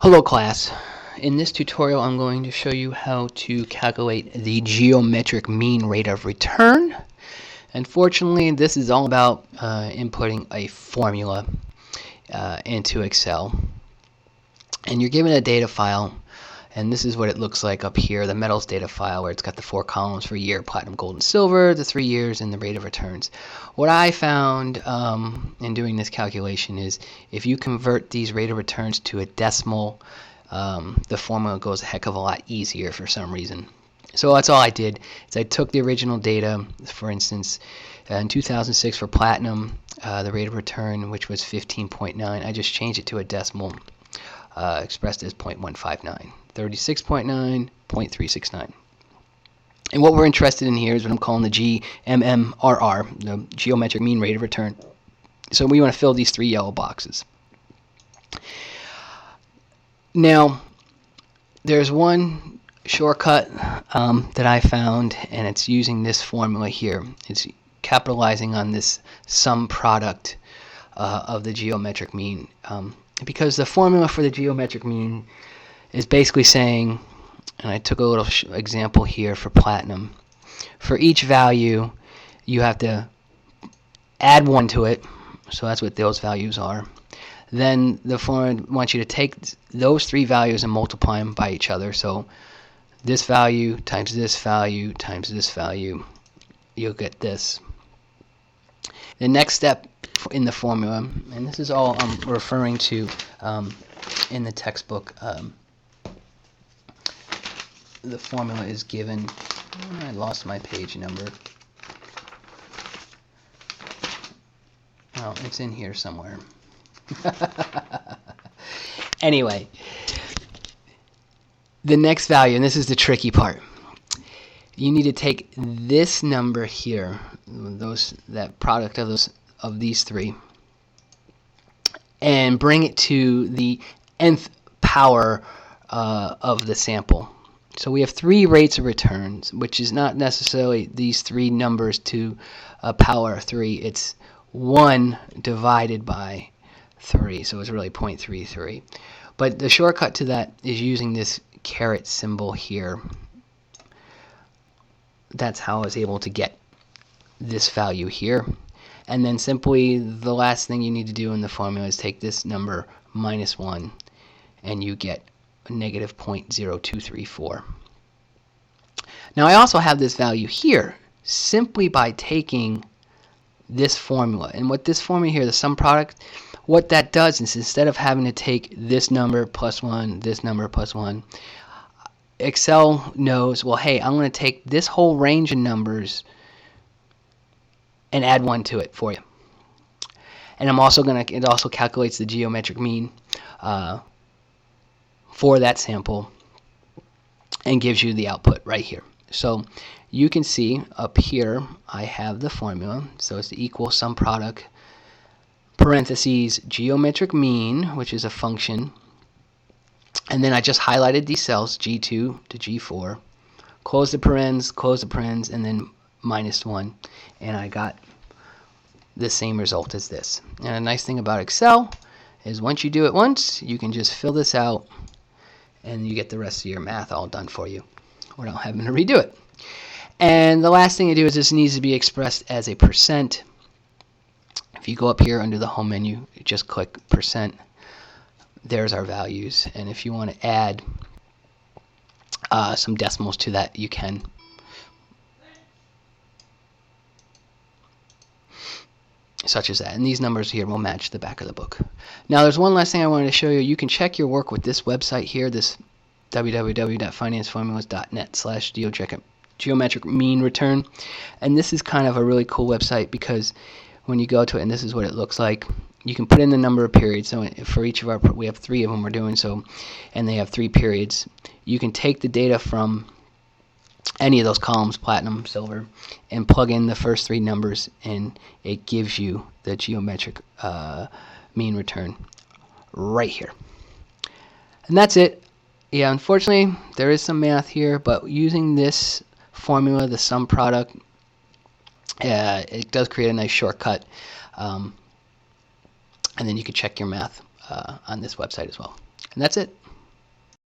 Hello class. In this tutorial I'm going to show you how to calculate the geometric mean rate of return. Unfortunately, this is all about inputting a formula into Excel. And you're given a data file, and this is what it looks like up here, the metals data file, where it's got the 4 columns for year, platinum, gold, and silver, the 3 years, and the rate of returns. What I found in doing this calculation is if you convert these rate of returns to a decimal, the formula goes a heck of a lot easier for some reason. So that's all I did, is I took the original data, for instance, in 2006 for platinum, the rate of return, which was 15.9, I just changed it to a decimal, expressed as 0.159. 36.9, 0.369. And what we're interested in here is what I'm calling the GMMRR, the geometric mean rate of return. So we want to fill these 3 yellow boxes. Now, there's one shortcut that I found, and it's using this formula here. It's capitalizing on this sum product of the geometric mean, because the formula for the geometric mean is basically saying, and I took a little example here for platinum, for each value you have to add 1 to it, so that's what those values are. Then the formula wants you to take those 3 values and multiply them by each other, so this value times this value times this value, you'll get this. The next step in the formula, and this is all I'm referring to in the textbook, the formula is given. I lost my page number. Oh, it's in here somewhere. Anyway, the next value, and this is the tricky part. You need to take this number here, that product of these 3, and bring it to the nth power of the sample. So we have 3 rates of returns, which is not necessarily these 3 numbers to a power of 3. It's 1 divided by 3, so it's really 0.33. But the shortcut to that is using this caret symbol here. That's how I was able to get this value here. And then simply the last thing you need to do in the formula is take this number minus 1, and you get negative 0.0234. Now I also have this value here simply by taking this formula. And what this formula here, the sum product, what that does is instead of having to take this number plus 1, this number plus 1, Excel knows, well, hey, I'm going to take this whole range of numbers and add 1 to it for you. And I'm also going to, it also calculates the geometric mean for that sample and gives you the output right here. So you can see up here I have the formula. So it's the equal sum product, parentheses, geometric mean, which is a function, and then I just highlighted these cells, G2 to G4, close the parens, and then minus 1, and I got the same result as this. And a nice thing about Excel is once you do it once, you can just fill this out and you get the rest of your math all done for you without having to redo it. And the last thing to do is this needs to be expressed as a percent. If you go up here under the home menu, you just click percent. There's our values. And if you want to add some decimals to that, you can. Such as that. And these numbers here will match the back of the book. Now there's one last thing I wanted to show you. You can check your work with this website here, this www.financeformulas.net/geometric mean return. And this is kind of a really cool website because when you go to it, and this is what it looks like, you can put in the number of periods. So for each of our, we have 3 of them we're doing, so, and they have 3 periods. You can take the data from any of those columns, platinum, silver, and plug in the first 3 numbers, and it gives you the geometric mean return right here. And that's it. Yeah, unfortunately, there is some math here, but using this formula, the sum product, it does create a nice shortcut. And then you can check your math on this website as well. And that's it.